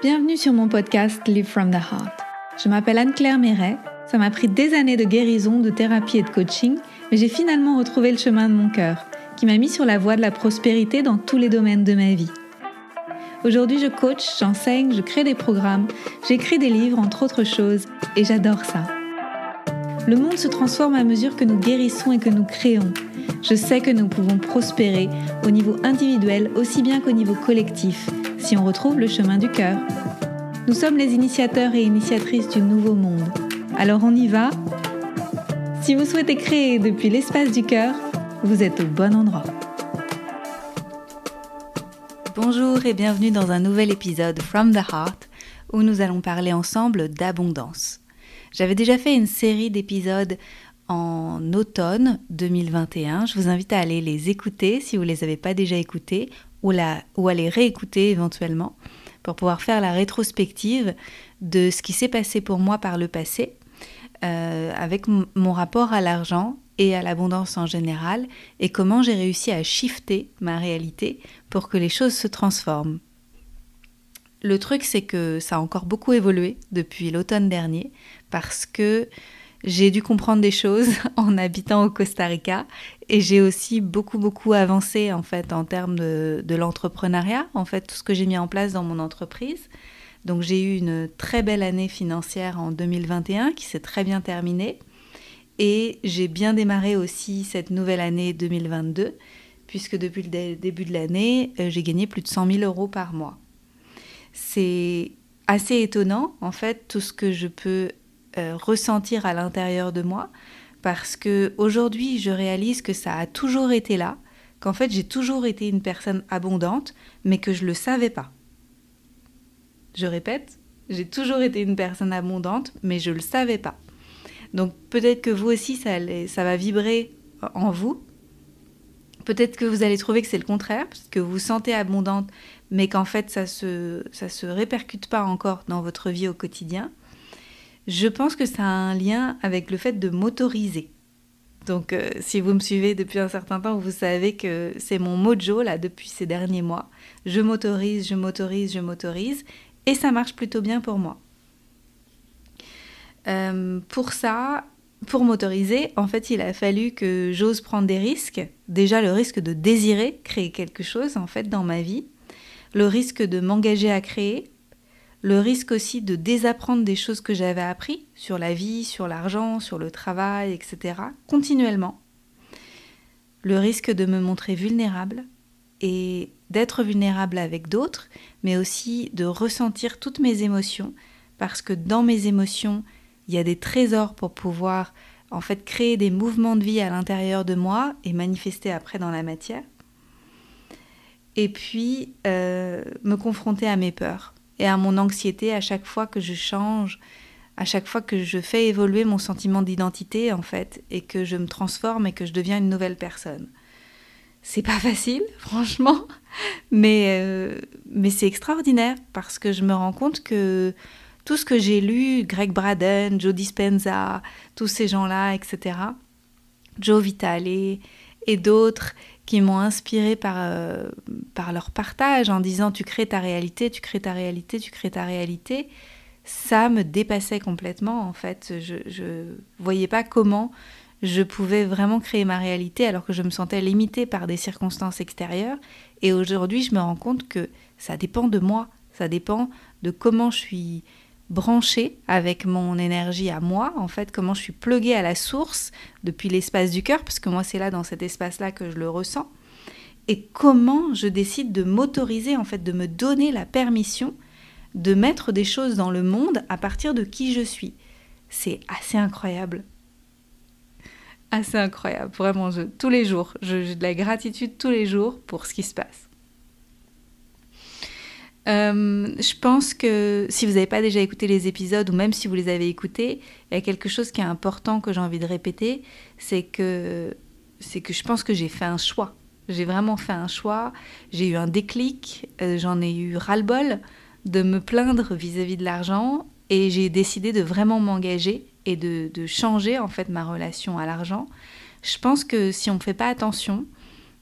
Bienvenue sur mon podcast Live from the Heart. Je m'appelle Anne-Claire Méret. Ça m'a pris des années de guérison, de thérapie et de coaching, mais j'ai finalement retrouvé le chemin de mon cœur, qui m'a mis sur la voie de la prospérité dans tous les domaines de ma vie. Aujourd'hui, je coach, j'enseigne, je crée des programmes, j'écris des livres, entre autres choses, et j'adore ça. Le monde se transforme à mesure que nous guérissons et que nous créons. Je sais que nous pouvons prospérer au niveau individuel aussi bien qu'au niveau collectif, si on retrouve le chemin du cœur. Nous sommes les initiateurs et initiatrices du nouveau monde. Alors on y va ? Si vous souhaitez créer depuis l'espace du cœur, vous êtes au bon endroit. Bonjour et bienvenue dans un nouvel épisode From the Heart où nous allons parler ensemble d'abondance. J'avais déjà fait une série d'épisodes en automne 2021. Je vous invite à aller les écouter si vous ne les avez pas déjà écoutés ou à les réécouter éventuellement pour pouvoir faire la rétrospective de ce qui s'est passé pour moi par le passé avec mon rapport à l'argent et à l'abondance en général et comment j'ai réussi à shifter ma réalité pour que les choses se transforment. Le truc, c'est que ça a encore beaucoup évolué depuis l'automne dernier parce que j'ai dû comprendre des choses en habitant au Costa Rica et j'ai aussi beaucoup avancé en fait en termes de l'entrepreneuriat, en fait tout ce que j'ai mis en place dans mon entreprise. Donc j'ai eu une très belle année financière en 2021 qui s'est très bien terminée et j'ai bien démarré aussi cette nouvelle année 2022 puisque depuis le début de l'année, j'ai gagné plus de 100 000 euros par mois. C'est assez étonnant en fait tout ce que je peux ressentir à l'intérieur de moi parce que aujourd'hui je réalise que ça a toujours été là, qu'en fait j'ai toujours été une personne abondante mais que je le savais pas. Je répète, j'ai toujours été une personne abondante mais je le savais pas. Donc peut-être que vous aussi ça va vibrer en vous. Peut-être que vous allez trouver que c'est le contraire, parce que vous vous sentez abondante mais qu'en fait ça se répercute pas encore dans votre vie au quotidien. Je pense que ça a un lien avec le fait de m'autoriser. Donc si vous me suivez depuis un certain temps, vous savez que c'est mon mojo là depuis ces derniers mois. Je m'autorise et ça marche plutôt bien pour moi. Pour m'autoriser, en fait, il a fallu que j'ose prendre des risques. Déjà le risque de désirer créer quelque chose en fait dans ma vie, le risque de m'engager à créer, le risque aussi de désapprendre des choses que j'avais apprises sur la vie, sur l'argent, sur le travail, etc. continuellement. Le risque de me montrer vulnérable et d'être vulnérable avec d'autres, mais aussi de ressentir toutes mes émotions, parce que dans mes émotions, il y a des trésors pour pouvoir en fait créer des mouvements de vie à l'intérieur de moi et manifester après dans la matière. Et puis, me confronter à mes peurs et à mon anxiété à chaque fois que je change, à chaque fois que je fais évoluer mon sentiment d'identité en fait, et que je me transforme et que je deviens une nouvelle personne. C'est pas facile, franchement, mais c'est extraordinaire parce que je me rends compte que tout ce que j'ai lu, Greg Braden, Joe Dispenza, tous ces gens-là, etc., Joe Vitale et d'autres qui m'ont inspirée par leur partage en disant « tu crées ta réalité, tu crées ta réalité, tu crées ta réalité », ça me dépassait complètement en fait. Je voyais pas comment je pouvais vraiment créer ma réalité alors que je me sentais limitée par des circonstances extérieures. Et aujourd'hui, je me rends compte que ça dépend de moi, ça dépend de comment je suis branchée avec mon énergie à moi, en fait, comment je suis pluguée à la source depuis l'espace du cœur, parce que moi c'est là dans cet espace-là que je le ressens, et comment je décide de m'autoriser, en fait, de me donner la permission de mettre des choses dans le monde à partir de qui je suis. C'est assez incroyable. Assez incroyable, vraiment, tous les jours, j'ai de la gratitude tous les jours pour ce qui se passe. Je pense que si vous n'avez pas déjà écouté les épisodes ou même si vous les avez écoutés, il y a quelque chose qui est important que j'ai envie de répéter, c'est que je pense que j'ai fait un choix. J'ai vraiment fait un choix, j'ai eu un déclic, j'en ai eu ras-le-bol de me plaindre vis-à-vis de l'argent et j'ai décidé de vraiment m'engager et de changer en fait ma relation à l'argent. Je pense que si on ne fait pas attention,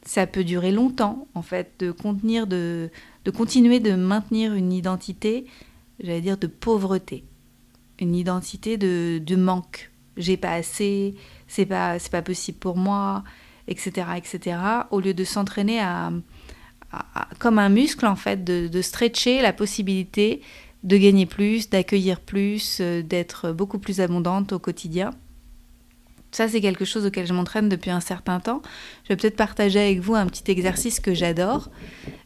ça peut durer longtemps en fait de continuer de maintenir une identité j'allais dire, de pauvreté, une identité de manque. J'ai pas assez, c'est pas possible pour moi, etc., etc. Au lieu de s'entraîner comme un muscle, en fait, de stretcher la possibilité de gagner plus, d'accueillir plus, d'être beaucoup plus abondante au quotidien. Ça, c'est quelque chose auquel je m'entraîne depuis un certain temps. Je vais peut-être partager avec vous un petit exercice que j'adore.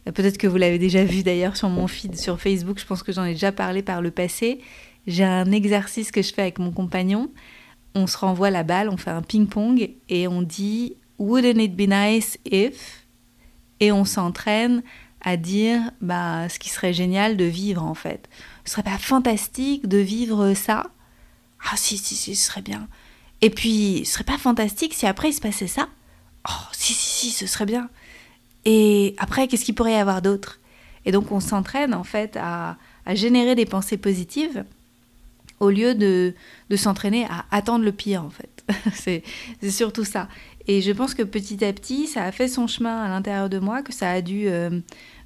Peut-être que vous l'avez déjà vu d'ailleurs sur mon feed sur Facebook. Je pense que j'en ai déjà parlé par le passé. J'ai un exercice que je fais avec mon compagnon. On se renvoie la balle, on fait un ping-pong et on dit « Wouldn't it be nice if ?» Et on s'entraîne à dire ce qui serait génial de vivre en fait. Ce serait pas fantastique de vivre ça? Ah si, ce serait bien. Et puis, ce serait pas fantastique si après il se passait ça? Oh, si, ce serait bien. Et après, qu'est-ce qu'il pourrait y avoir d'autre? Et donc, on s'entraîne en fait à générer des pensées positives au lieu de s'entraîner à attendre le pire en fait. c'est surtout ça. Et je pense que petit à petit, ça a fait son chemin à l'intérieur de moi, que ça a dû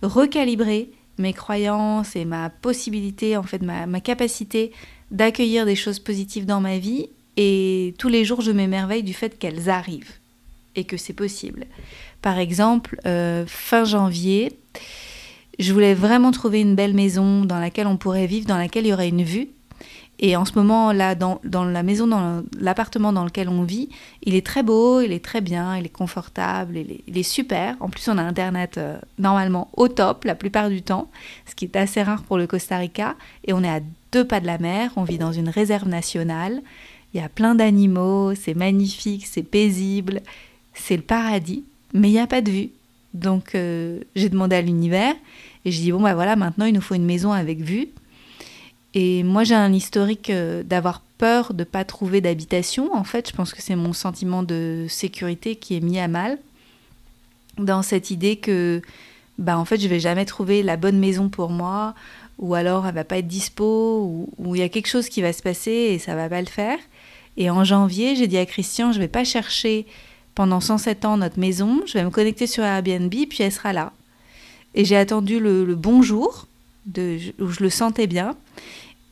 recalibrer mes croyances et ma possibilité, en fait, ma capacité d'accueillir des choses positives dans ma vie. Et tous les jours, je m'émerveille du fait qu'elles arrivent et que c'est possible. Par exemple, fin janvier, je voulais vraiment trouver une belle maison dans laquelle on pourrait vivre, dans laquelle il y aurait une vue. Et en ce moment, là, dans la maison, dans l'appartement dans lequel on vit, il est très beau, il est très bien, il est confortable, il est super. En plus, on a Internet normalement au top la plupart du temps, ce qui est assez rare pour le Costa Rica. Et on est à 2 pas de la mer, on vit dans une réserve nationale. Il y a plein d'animaux, c'est magnifique, c'est paisible, c'est le paradis, mais il n'y a pas de vue. Donc j'ai demandé à l'univers et j'ai dit voilà, maintenant il nous faut une maison avec vue. Et moi j'ai un historique d'avoir peur de ne pas trouver d'habitation. En fait, je pense que c'est mon sentiment de sécurité qui est mis à mal dans cette idée que en fait je vais jamais trouver la bonne maison pour moi, ou alors elle va pas être dispo, ou il y a quelque chose qui va se passer et ça va pas le faire. Et en janvier, j'ai dit à Christian, je ne vais pas chercher pendant 107 ans notre maison, je vais me connecter sur Airbnb, puis elle sera là. Et j'ai attendu le bon jour, où je le sentais bien,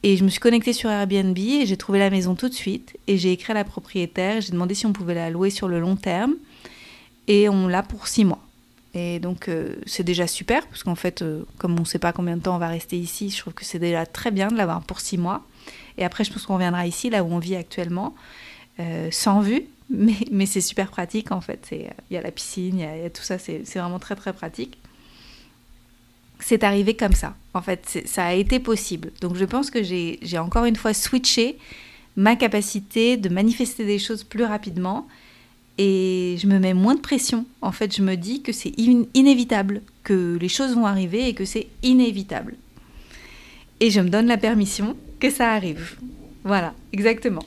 et je me suis connectée sur Airbnb, et j'ai trouvé la maison tout de suite, et j'ai écrit à la propriétaire, j'ai demandé si on pouvait la louer sur le long terme, et on l'a pour 6 mois. Et donc c'est déjà super, parce qu'en fait, comme on ne sait pas combien de temps on va rester ici, je trouve que c'est déjà très bien de l'avoir pour 6 mois. Et après, je pense qu'on reviendra ici, là où on vit actuellement, sans vue. Mais c'est super pratique, en fait. Il y a la piscine, il y a tout ça. C'est vraiment très, très pratique. C'est arrivé comme ça. En fait, ça a été possible. Donc, je pense que j'ai encore une fois switché ma capacité de manifester des choses plus rapidement. Et je me mets moins de pression. En fait, je me dis que c'est inévitable, que les choses vont arriver et que c'est inévitable. Et je me donne la permission que ça arrive. Voilà, exactement.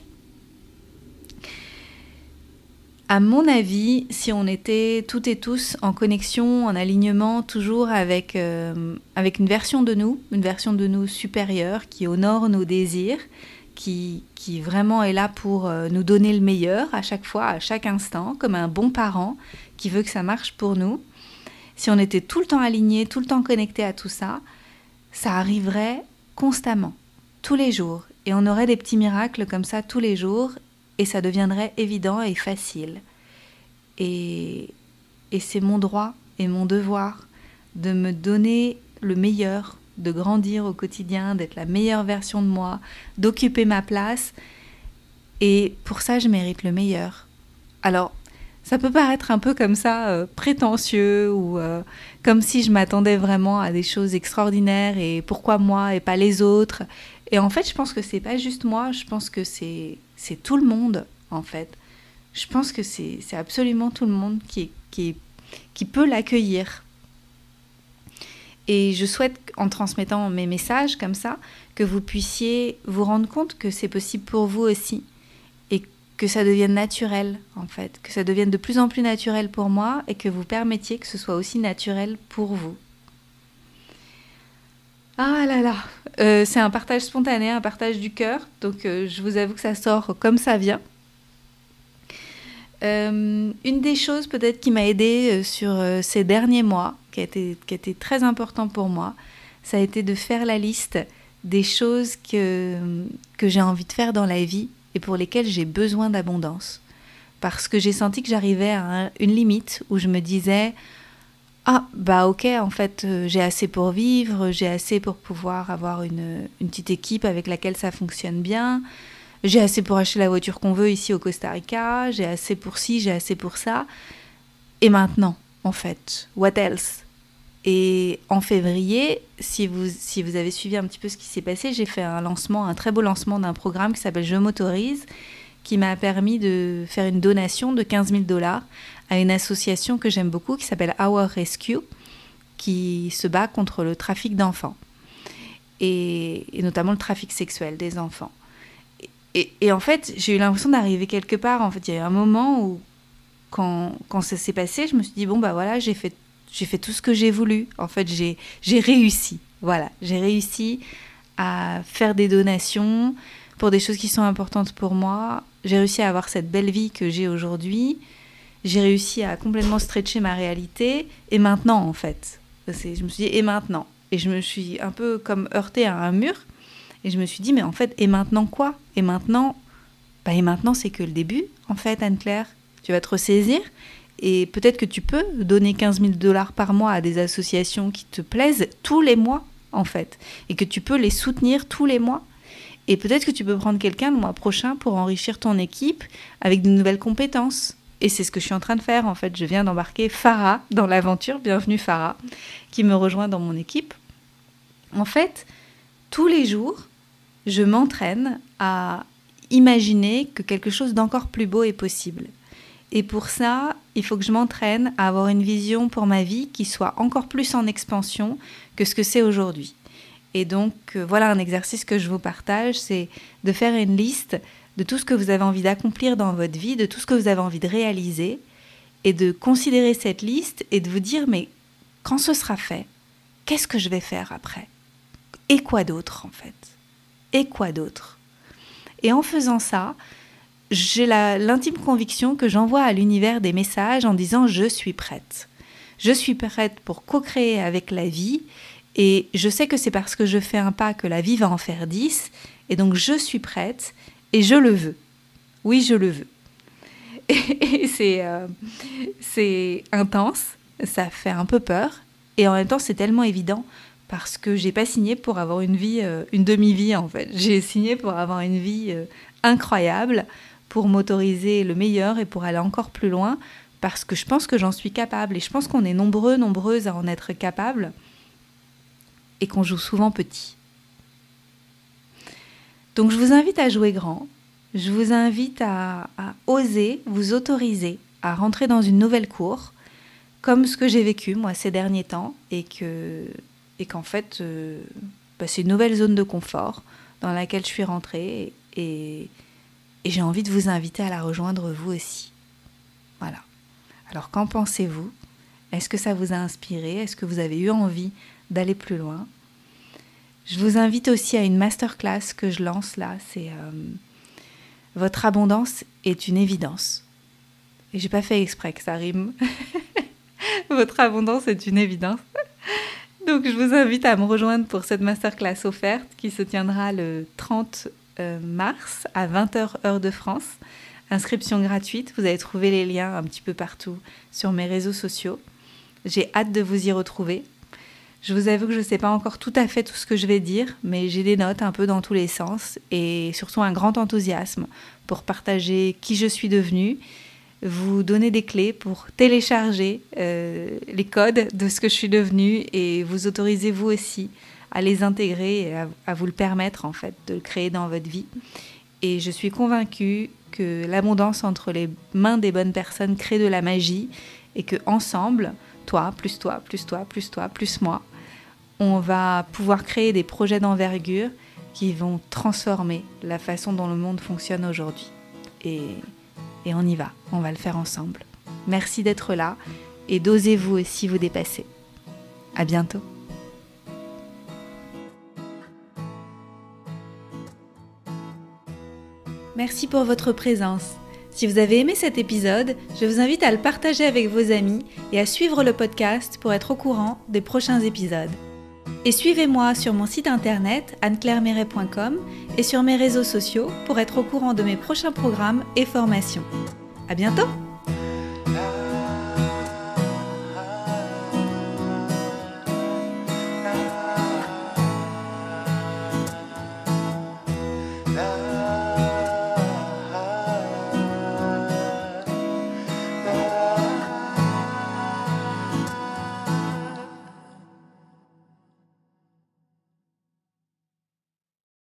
À mon avis, si on était toutes et tous en connexion, en alignement, toujours avec une version de nous supérieure, qui honore nos désirs, qui vraiment est là pour nous donner le meilleur à chaque fois, à chaque instant, comme un bon parent qui veut que ça marche pour nous. Si on était tout le temps alignés, tout le temps connectés à tout ça, ça arriverait constamment, tous les jours. Et on aurait des petits miracles comme ça tous les jours, et ça deviendrait évident et facile. Et c'est mon droit et mon devoir de me donner le meilleur, de grandir au quotidien, d'être la meilleure version de moi, d'occuper ma place. Et pour ça, je mérite le meilleur. Alors, ça peut paraître un peu comme ça, prétentieux, ou comme si je m'attendais vraiment à des choses extraordinaires, et pourquoi moi et pas les autres. Et en fait, je pense que c'est pas juste moi, je pense que c'est tout le monde, en fait. Je pense que c'est absolument tout le monde qui peut l'accueillir. Et je souhaite, en transmettant mes messages comme ça, que vous puissiez vous rendre compte que c'est possible pour vous aussi. Et que ça devienne naturel, en fait. Que ça devienne de plus en plus naturel pour moi, et que vous permettiez que ce soit aussi naturel pour vous. Ah là là, c'est un partage spontané, un partage du cœur, donc je vous avoue que ça sort comme ça vient. Une des choses peut-être qui m'a aidée sur ces derniers mois, qui a été très important pour moi, ça a été de faire la liste des choses que j'ai envie de faire dans la vie et pour lesquelles j'ai besoin d'abondance. Parce que j'ai senti que j'arrivais à une limite où je me disais « Ah, bah ok, en fait, j'ai assez pour vivre, j'ai assez pour pouvoir avoir une petite équipe avec laquelle ça fonctionne bien, j'ai assez pour acheter la voiture qu'on veut ici au Costa Rica, j'ai assez pour ci, j'ai assez pour ça. Et maintenant, en fait, what else ?» Et en février, si vous avez suivi un petit peu ce qui s'est passé, j'ai fait un très beau lancement d'un programme qui s'appelle « Je m'autorise », qui m'a permis de faire une donation de 15 000 $ à une association que j'aime beaucoup qui s'appelle Our Rescue, qui se bat contre le trafic d'enfants et notamment le trafic sexuel des enfants. Et en fait, j'ai eu l'impression d'arriver quelque part. En fait, il y a eu un moment où, quand ça s'est passé, je me suis dit, bon, bah voilà, j'ai fait tout ce que j'ai voulu. En fait, j'ai réussi. Voilà, j'ai réussi à faire des donations pour des choses qui sont importantes pour moi. J'ai réussi à avoir cette belle vie que j'ai aujourd'hui. J'ai réussi à complètement stretcher ma réalité. Et maintenant, en fait, je me suis dit, et maintenant ? Et je me suis un peu comme heurtée à un mur. Et je me suis dit, mais en fait, et maintenant quoi ? Et maintenant, c'est que le début, en fait, Anne-Claire. Tu vas te ressaisir. Et peut-être que tu peux donner 15 000 $ par mois à des associations qui te plaisent tous les mois, en fait. Et que tu peux les soutenir tous les mois. Et peut-être que tu peux prendre quelqu'un le mois prochain pour enrichir ton équipe avec de nouvelles compétences. Et c'est ce que je suis en train de faire, en fait. Je viens d'embarquer Farah dans l'aventure. Bienvenue Farah, qui me rejoint dans mon équipe. En fait, tous les jours, je m'entraîne à imaginer que quelque chose d'encore plus beau est possible. Et pour ça, il faut que je m'entraîne à avoir une vision pour ma vie qui soit encore plus en expansion que ce que c'est aujourd'hui. Et donc, voilà un exercice que je vous partage, c'est de faire une liste de tout ce que vous avez envie d'accomplir dans votre vie, de tout ce que vous avez envie de réaliser, et de considérer cette liste et de vous dire, mais quand ce sera fait, qu'est-ce que je vais faire après ? Et quoi d'autre, en fait ? Et quoi d'autre ? Et en faisant ça, j'ai l'intime conviction que j'envoie à l'univers des messages en disant « je suis prête ». Je suis prête pour co-créer avec la vie et je sais que c'est parce que je fais un pas que la vie va en faire 10 et donc je suis prête et je le veux. Oui, je le veux. Et c'est intense, ça fait un peu peur et en même temps c'est tellement évident parce que j'ai pas signé pour avoir une vie, une demi-vie en fait. J'ai signé pour avoir une vie incroyable, pour m'autoriser le meilleur et pour aller encore plus loin, parce que je pense que j'en suis capable. Et je pense qu'on est nombreuses à en être capables et qu'on joue souvent petit. Donc je vous invite à jouer grand. Je vous invite à oser, vous autoriser à rentrer dans une nouvelle cour, comme ce que j'ai vécu moi ces derniers temps, et qu'en fait, c'est une nouvelle zone de confort dans laquelle je suis rentrée et j'ai envie de vous inviter à la rejoindre vous aussi. Voilà. Alors qu'en pensez-vous ? Est-ce que ça vous a inspiré ? Est-ce que vous avez eu envie d'aller plus loin ? Je vous invite aussi à une masterclass que je lance là. C'est Votre abondance est une évidence. Et j'ai pas fait exprès que ça rime. Votre abondance est une évidence. Donc je vous invite à me rejoindre pour cette masterclass offerte qui se tiendra le 30 mars à 20h heure de France. Inscription gratuite, vous allez trouver les liens un petit peu partout sur mes réseaux sociaux. J'ai hâte de vous y retrouver. Je vous avoue que je ne sais pas encore tout à fait tout ce que je vais dire, mais j'ai des notes un peu dans tous les sens et surtout un grand enthousiasme pour partager qui je suis devenue, vous donner des clés pour télécharger les codes de ce que je suis devenue et vous autoriser vous aussi à les intégrer et à vous le permettre en fait de le créer dans votre vie. Et je suis convaincue que l'abondance entre les mains des bonnes personnes crée de la magie et que ensemble, toi, plus toi, plus toi, plus toi, plus moi, on va pouvoir créer des projets d'envergure qui vont transformer la façon dont le monde fonctionne aujourd'hui. Et on y va, on va le faire ensemble. Merci d'être là et d'oser vous aussi vous dépasser. À bientôt. Merci pour votre présence. Si vous avez aimé cet épisode, je vous invite à le partager avec vos amis et à suivre le podcast pour être au courant des prochains épisodes. Et suivez-moi sur mon site internet anneclairemeret.com et sur mes réseaux sociaux pour être au courant de mes prochains programmes et formations. À bientôt!